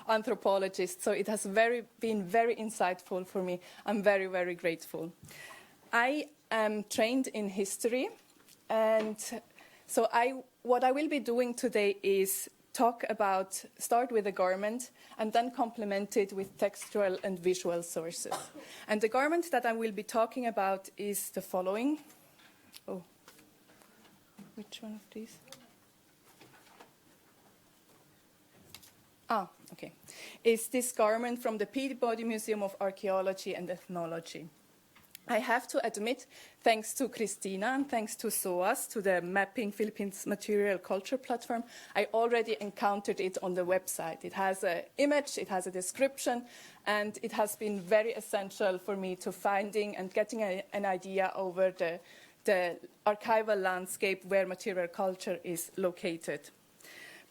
anthropologist, so it has been very insightful for me. I'm very, very grateful. I am trained in history, and so what I will be doing today is start with a garment and then complement it with textual and visual sources. And the garment that I will be talking about is the following. Oh, which one of these? Ah, okay. Is this garment from the Peabody Museum of Archaeology and Ethnology. I have to admit, thanks to Christina and thanks to SOAS, to the Mapping Philippines Material Culture platform, I already encountered it on the website. It has an image, it has a description, and it has been very essential for me to finding and getting an idea over the archival landscape where material culture is located.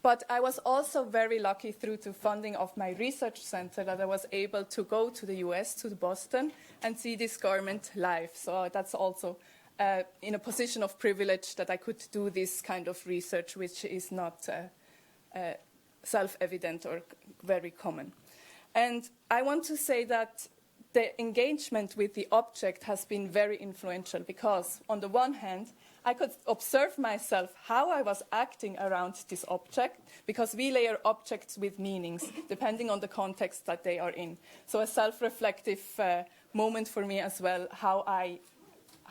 But I was also very lucky through the funding of my research center that I was able to go to the US, to Boston, and see this garment live. So that's also in a position of privilege that I could do this kind of research, which is not self-evident or very common. And I want to say that the engagement with the object has been very influential because, on the one hand, I could observe myself how I was acting around this object, because we layer objects with meanings, depending on the context that they are in. So a self-reflective moment for me as well, how I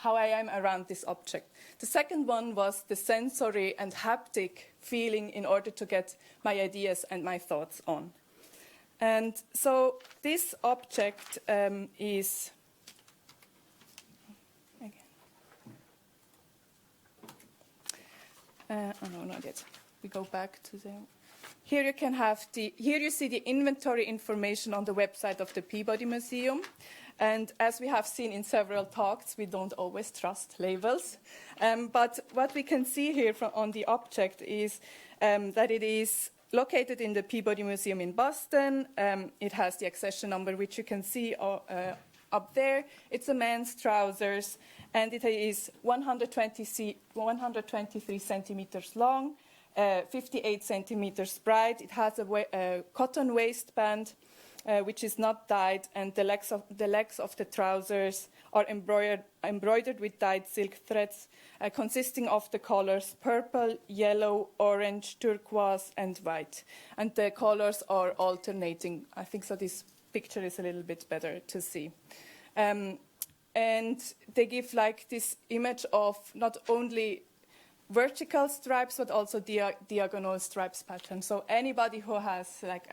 am around this object. The second one was the sensory and haptic feeling in order to get my ideas and my thoughts on. And so this object is... no, not yet. We go back to the... Here you see the inventory information on the website of the Peabody Museum. And as we have seen in several talks, we don't always trust labels. But what we can see here on the object is that it is located in the Peabody Museum in Boston. It has the accession number, which you can see up there. It's a man's trousers, and it is 123 centimeters long, 58 centimeters wide. It has a cotton waistband, which is not dyed, and the legs of the trousers are embroidered with dyed silk threads, consisting of the colors purple, yellow, orange, turquoise, and white. And the colors are alternating. I think so this picture is a little bit better to see. And they give like this image of not only vertical stripes, but also diagonal stripes pattern. So anybody who has, like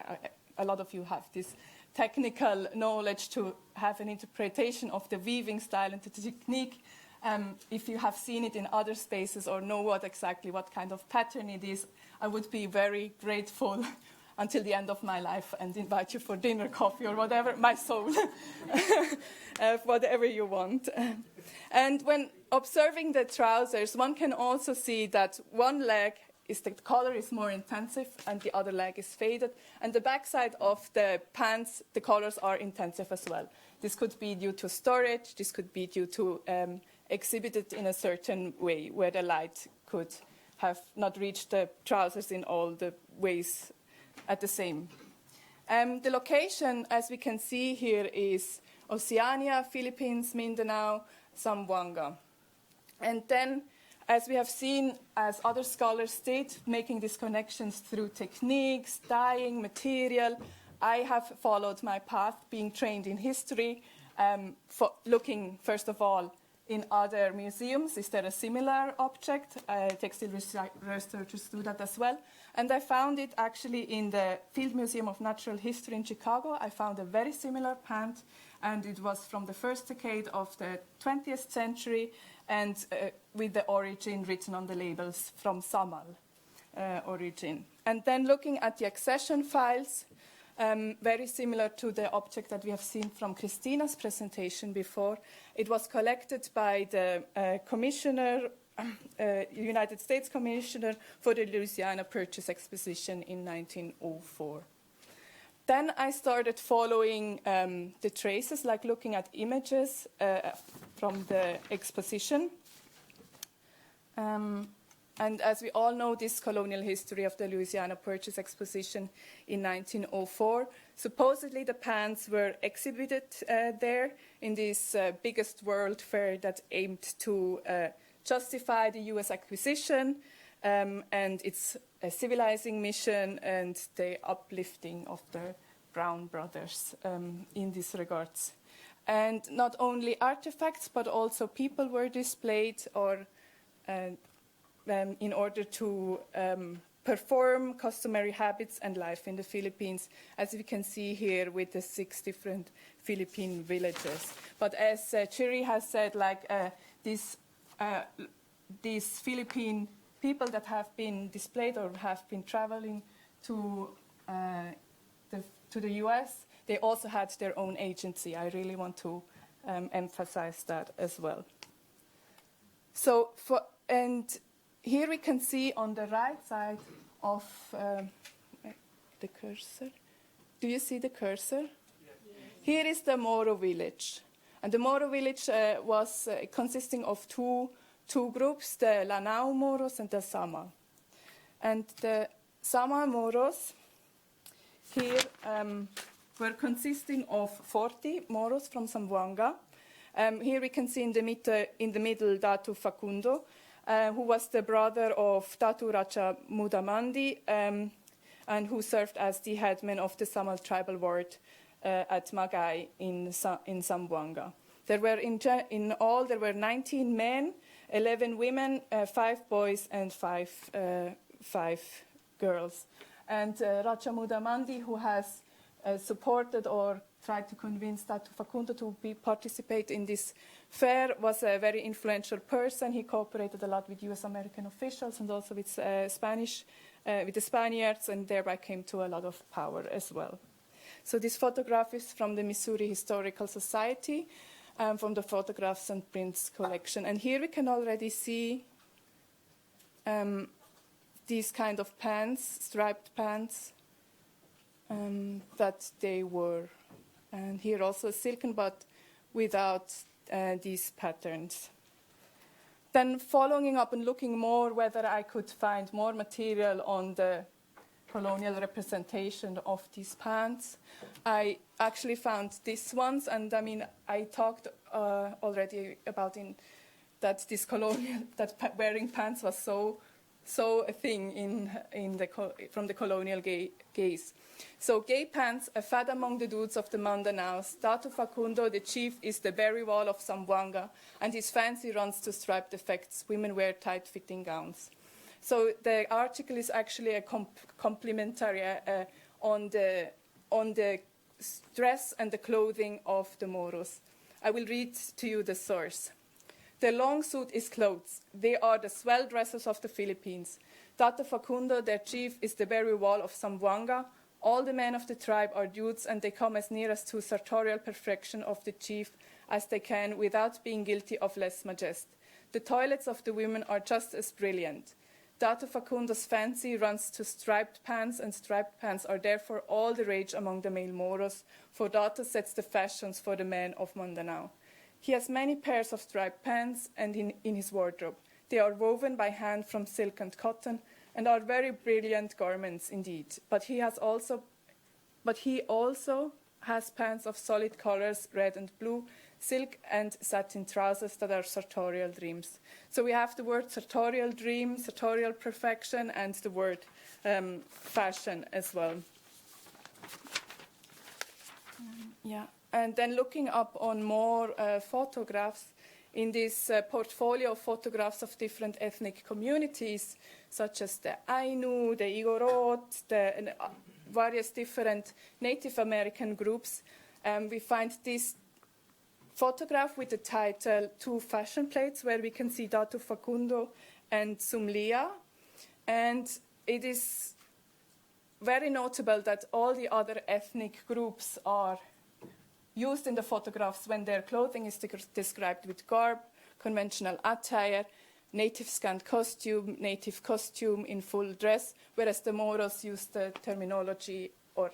a lot of you have this technical knowledge to have an interpretation of the weaving style and the technique, if you have seen it in other spaces or know what kind of pattern it is, I would be very grateful until the end of my life and invite you for dinner, coffee, or whatever, my soul, whatever you want. And when observing the trousers, one can also see that one leg the color is more intensive and the other leg is faded. And the backside of the pants, the colors are intensive as well. This could be due to storage. This could be due to exhibited in a certain way where the light could have not reached the trousers in all the ways at the same. The location, as we can see here, is Oceania, Philippines, Mindanao, Zamboanga. And then, as we have seen, as other scholars state, making these connections through techniques, dyeing, material, I have followed my path, being trained in history, looking, first of all, in other museums. Is there a similar object? Textile researchers do that as well. And I found it actually in the Field Museum of Natural History in Chicago. I found a very similar pant, and it was from the first decade of the 20th century, and with the origin written on the labels from Samal origin. And then looking at the accession files, very similar to the object that we have seen from Christina's presentation before. It was collected by the United States Commissioner for the Louisiana Purchase Exposition in 1904. Then I started following the traces, like looking at images from the exposition. And And as we all know, this colonial history of the Louisiana Purchase Exposition in 1904, supposedly the pants were exhibited there in this biggest world fair that aimed to justify the US acquisition and its civilizing mission and the uplifting of the Brown brothers in these regards. And not only artifacts, but also people were displayed or in order to perform customary habits and life in the Philippines, as we can see here with the 6 different Philippine villages. But as Chiri has said, like these Philippine people that have been displayed or have been traveling to the US, they also had their own agency. I really want to emphasize that as well. So, and here we can see on the right side of the cursor. Do you see the cursor? Yes. Here is the Moro village. And the Moro village was consisting of two groups, the Lanao Moros and the Sama. And the Sama Moros here were consisting of 40 Moros from Zamboanga. Here we can see in the middle Datu Facundo, who was the brother of Datu Racha Mudamandi, and who served as the headman of the Samal tribal ward at Magay in Zamboanga. There were in all there were 19 men, 11 women, 5 boys, and 5 girls. And Racha Mudamandi, who has supported or tried to convince Datu Facundo to participate in this fair, was a very influential person. He cooperated a lot with U.S. American officials and also with with the Spaniards, and thereby came to a lot of power as well. So this photograph is from the Missouri Historical Society, from the Photographs and Prints collection. And here we can already see these kind of pants, striped pants, that they were. And here also silken, but without these patterns. Then following up and looking more whether I could find more material on the colonial representation of these pants, I actually found these ones. And I mean, I talked already about that this colonial, that wearing pants was so a thing from the colonial gaze. So gay pants, a fad among the dudes of the Mandanaos. Datu Facundo, the chief, is the berry wall of Zamboanga, and his fancy runs to striped effects. Women wear tight-fitting gowns. So the article is actually a complimentary on the dress and the clothing of the Moros. I will read to you the source. Their long suit is clothes. They are the swell dresses of the Philippines. Datu Facundo, their chief, is the very wall of Zamboanga. All the men of the tribe are dudes, and they come as near as to sartorial perfection of the chief as they can without being guilty of less majest. The toilets of the women are just as brilliant. Datu Facundo's fancy runs to striped pants, and striped pants are therefore all the rage among the male Moros, for Datu sets the fashions for the men of Mindanao. He has many pairs of striped pants and in his wardrobe. They are woven by hand from silk and cotton, and are very brilliant garments indeed. But he also has pants of solid colors, red and blue, silk and satin trousers that are sartorial dreams. So we have the word sartorial dream, sartorial perfection, and the word fashion as well. Yeah, and then looking up on more photographs, in this portfolio of photographs of different ethnic communities, such as the Ainu, the Igorot, the various different Native American groups, we find this photograph with the title Two Fashion Plates, where we can see Datu Facundo and Sumlia. And it is very notable that all the other ethnic groups are used in the photographs when their clothing is described with garb, conventional attire, native scant costume, native costume in full dress, whereas the Moros use the terminology, or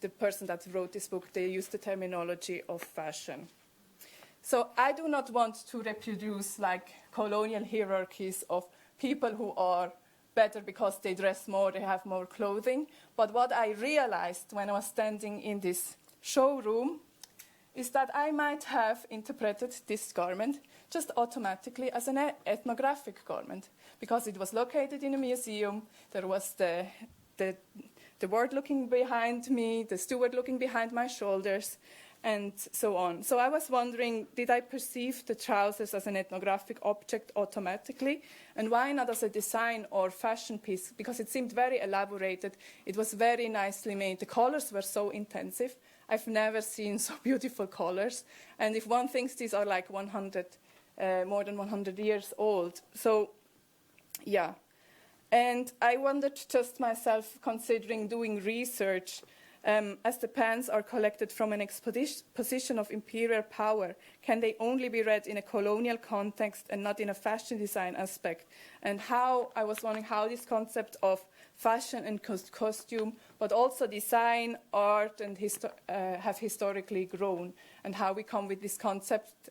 the person that wrote this book, they use the terminology of fashion. So I do not want to reproduce like colonial hierarchies of people who are better because they dress more, they have more clothing. But what I realized when I was standing in this showroom is that I might have interpreted this garment just automatically as an ethnographic garment, because it was located in a museum. There was the ward looking behind me, the steward looking behind my shoulders, and so on. So I was wondering, did I perceive the trousers as an ethnographic object automatically? And why not as a design or fashion piece? Because it seemed very elaborated. It was very nicely made. The colors were so intensive. I've never seen so beautiful colors. And if one thinks these are like more than 100 years old. So, yeah. And I wondered just myself, considering doing research, as the pants are collected from an exposition of imperial power, can they only be read in a colonial context and not in a fashion design aspect? And how, I was wondering how this concept of fashion and costume, but also design, art, and have historically grown, and how we come with this concept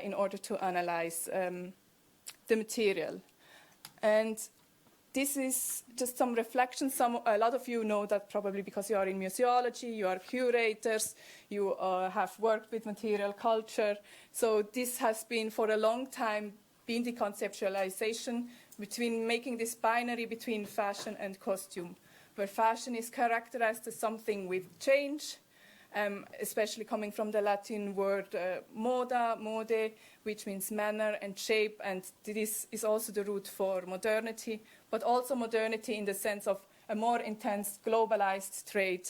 in order to analyze the material. And this is just some reflections. A lot of you know that probably because you are in museology, you are curators, you have worked with material culture. So this has been for a long time been the conceptualization between making this binary between fashion and costume, where fashion is characterized as something with change, especially coming from the Latin word moda, mode, which means manner and shape, and this is also the root for modernity, but also modernity in the sense of a more intense globalized trade,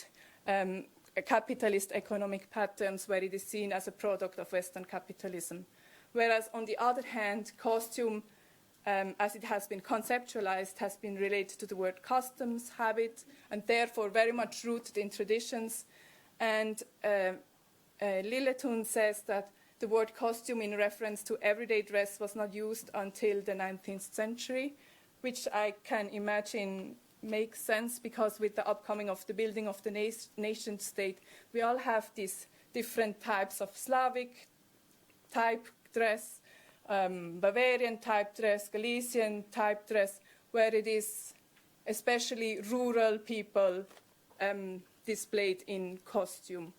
capitalist economic patterns where it is seen as a product of Western capitalism. Whereas on the other hand, costume, as it has been conceptualized, has been related to the word customs, habit, and therefore very much rooted in traditions. And Lilletun says that the word costume in reference to everyday dress was not used until the 19th century, which I can imagine makes sense because with the upcoming of the building of the nation state, we all have these different types of Slavic type dress, Bavarian type dress, Galician type dress, where it is especially rural people displayed in costume.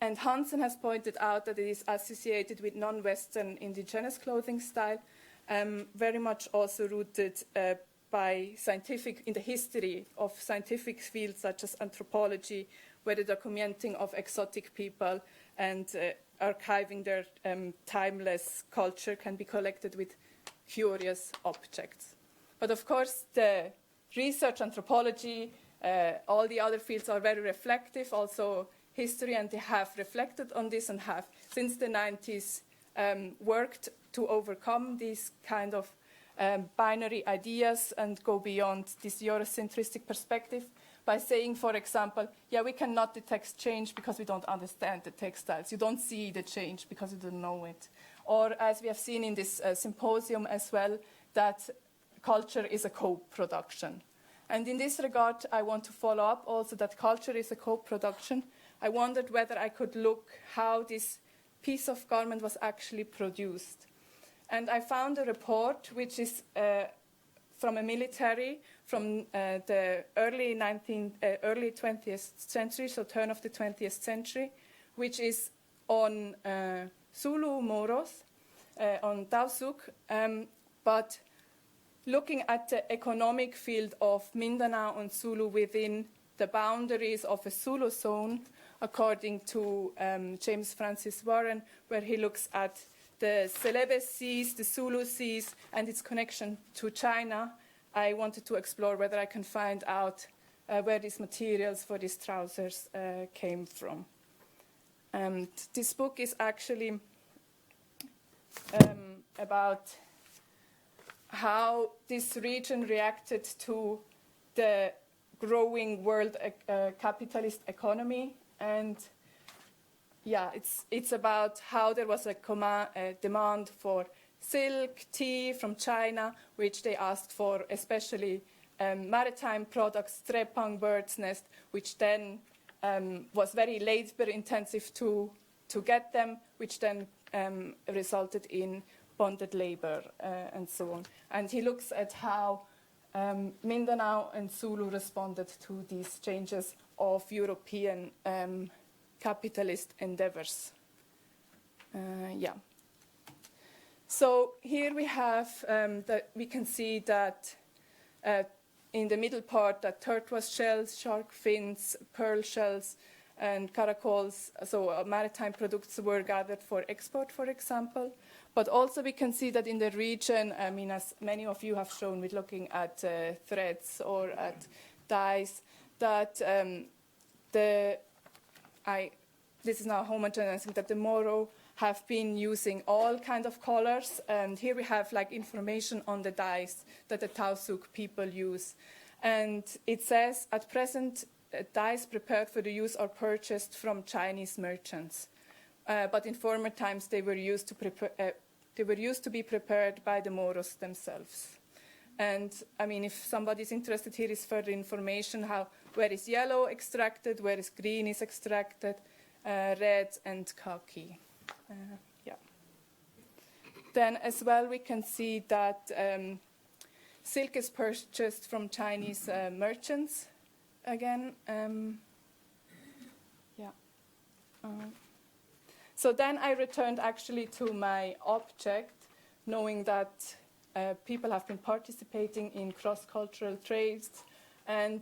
And Hansen has pointed out that it is associated with non-Western indigenous clothing style, very much also rooted by in the history of scientific fields such as anthropology, where the documenting of exotic people and archiving their timeless culture can be collected with curious objects. But of course, the research, anthropology, all the other fields are very reflective, also history, and they have reflected on this and have, since the 90s, worked to overcome these kind of binary ideas and go beyond this Eurocentristic perspective by saying, for example, yeah, we cannot detect change because we don't understand the textiles. You don't see the change because you don't know it. Or as we have seen in this symposium as well, that culture is a co-production. And in this regard, I want to follow up also that culture is a co-production. I wondered whether I could look how this piece of garment was actually produced. And I found a report which is from a military from the early 20th century, so turn of the 20th century, which is on Zulu Moros, on Tausug, but looking at the economic field of Mindanao and Zulu within the boundaries of a Zulu zone, according to James Francis Warren, where he looks at the Celebes Seas, the Zulu Seas, and its connection to China. I wanted to explore whether I can find out where these materials for these trousers came from. And this book is actually about how this region reacted to the growing world capitalist economy. And yeah, it's about how there was a demand for silk, tea from China, which they asked for, especially maritime products, trepang, bird's nest, which then was very labor intensive to get them, which then resulted in bonded labor, and so on. And he looks at how Mindanao and Sulu responded to these changes of European capitalist endeavors. So here we have we can see that in the middle part that turquoise shells, shark fins, pearl shells, and caracoles, so maritime products were gathered for export, for example. But also we can see that in the region, I mean, as many of you have shown with looking at threads or at dyes, that this is now homogenizing, that the Moro have been using all kind of colors. And here we have like information on the dyes that the Tausug people use. And it says, at present, dyes prepared for the use are purchased from Chinese merchants. But in former times, they were used to be prepared by the Moros themselves. And I mean, if somebody's interested, here is further information: where is yellow extracted, where is green is extracted, red and khaki. Then as well, we can see that silk is purchased from Chinese merchants. Again, so then I returned actually to my object, knowing that people have been participating in cross-cultural trades, and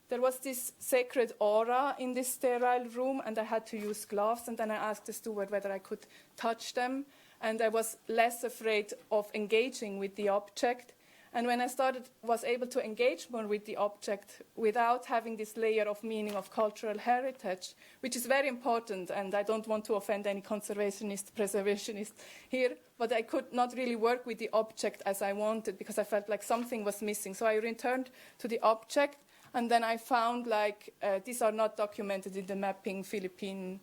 there was this sacred aura in this sterile room, and I had to use gloves, and then I asked the steward whether I could touch them, and I was less afraid of engaging with the object. And when I was able to engage more with the object without having this layer of meaning of cultural heritage, which is very important, and I don't want to offend any conservationist, preservationist here, but I could not really work with the object as I wanted because I felt like something was missing. So I returned to the object, and then I found these are not documented in the Mapping Philippine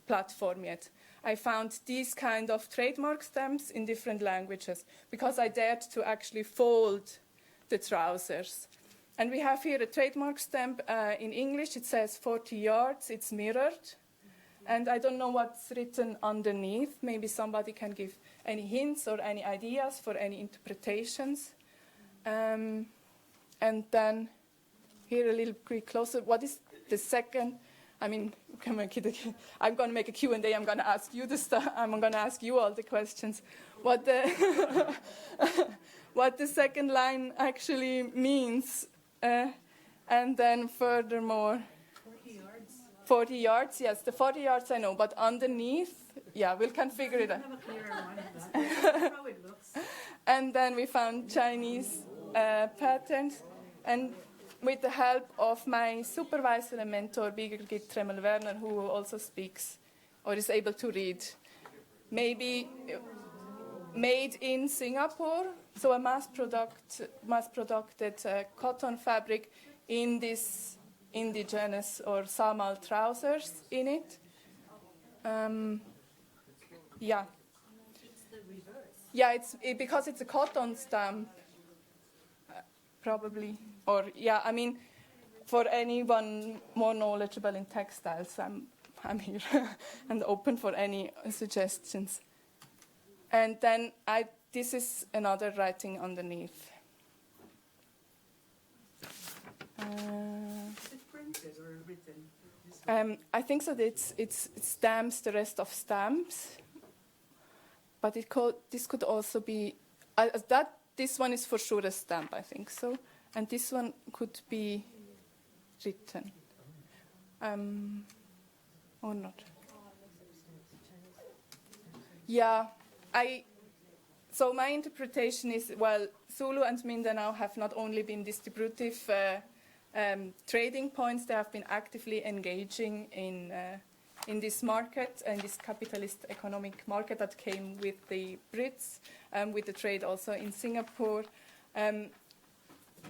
platform yet. I found these kind of trademark stamps in different languages because I dared to actually fold the trousers. And we have here a trademark stamp in English. It says 40 yards. It's mirrored. And I don't know what's written underneath. Maybe somebody can give any hints or any ideas for any interpretations. And then here a little quick closer. What is the second? I mean, I'm going to make a Q&A. I'm going to ask you the stuff. I'm going to ask you all the questions. What the what the second line actually means, and then furthermore, 40 yards. 40 yards, yes. The 40 yards I know, but underneath, yeah, we can figure it out. Have a clearer one of that. How it looks. And then we found Chinese patterns, and with the help of my supervisor and mentor, Birgit Tremmel-Werner, who also speaks or is able to read, maybe made in Singapore, so a mass-produced cotton fabric in this indigenous or Samal trousers in it. Yeah. It's the reverse. Yeah, because it's a cotton stamp, probably. Or, yeah, I mean, for anyone more knowledgeable in textiles, I'm here and open for any suggestions. And then this is another writing underneath. Is it printed or written? I think so. It's stamps, the rest of stamps. But this could also be This one is for sure a stamp, I think so. And this one could be written. Or not. Yeah, so my interpretation is, well, Zulu and Mindanao have not only been distributive trading points, they have been actively engaging in this market and this capitalist economic market that came with the Brits, with the trade also in Singapore.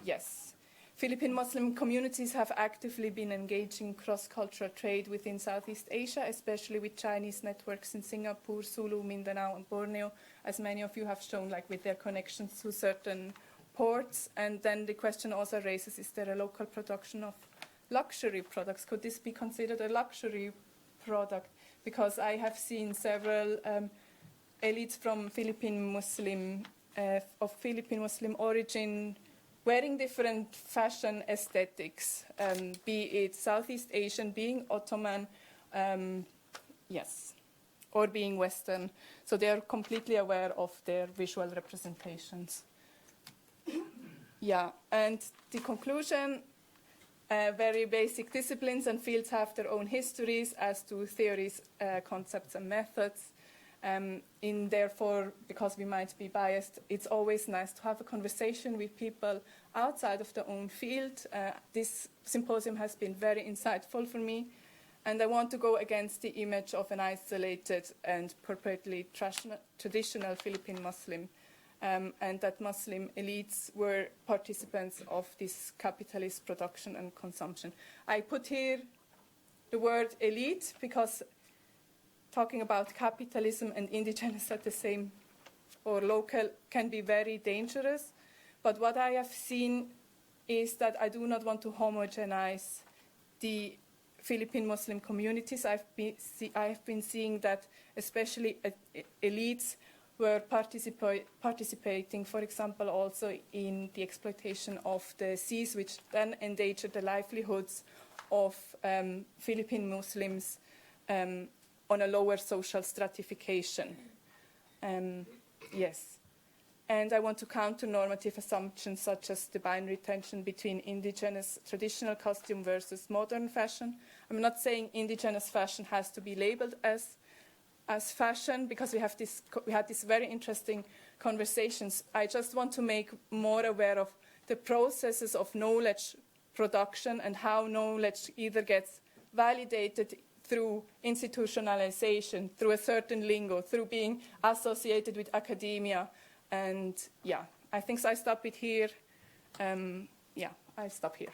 Yes. Philippine Muslim communities have actively been engaging cross-cultural trade within Southeast Asia, especially with Chinese networks in Singapore, Sulu, Mindanao, and Borneo, as many of you have shown, like with their connections to certain ports. And then the question also raises, is there a local production of luxury products? Could this be considered a luxury product? Because I have seen several elites from Philippine Muslim origin wearing different fashion aesthetics, be it Southeast Asian, being Ottoman, yes, or being Western. So they are completely aware of their visual representations. Yeah, and the conclusion, very basic disciplines and fields have their own histories as to theories, concepts, and methods. Therefore, because we might be biased, it's always nice to have a conversation with people outside of their own field. This symposium has been very insightful for me, and I want to go against the image of an isolated and purportedly traditional Philippine Muslim, and that Muslim elites were participants of this capitalist production and consumption. I put here the word elite because talking about capitalism and indigenous at the same or local can be very dangerous. But what I have seen is that I do not want to homogenize the Philippine Muslim communities. I have been seeing that especially elites were participating, for example, also in the exploitation of the seas, which then endangered the livelihoods of Philippine Muslims on a lower social stratification. Yes. And I want to counter normative assumptions such as the binary tension between indigenous traditional costume versus modern fashion. I'm not saying indigenous fashion has to be labeled as fashion, because we had these very interesting conversations. I just want to make more aware of the processes of knowledge production and how knowledge either gets validated through institutionalization, through a certain lingo, through being associated with academia. And yeah, I think so I stop it here. I stop here.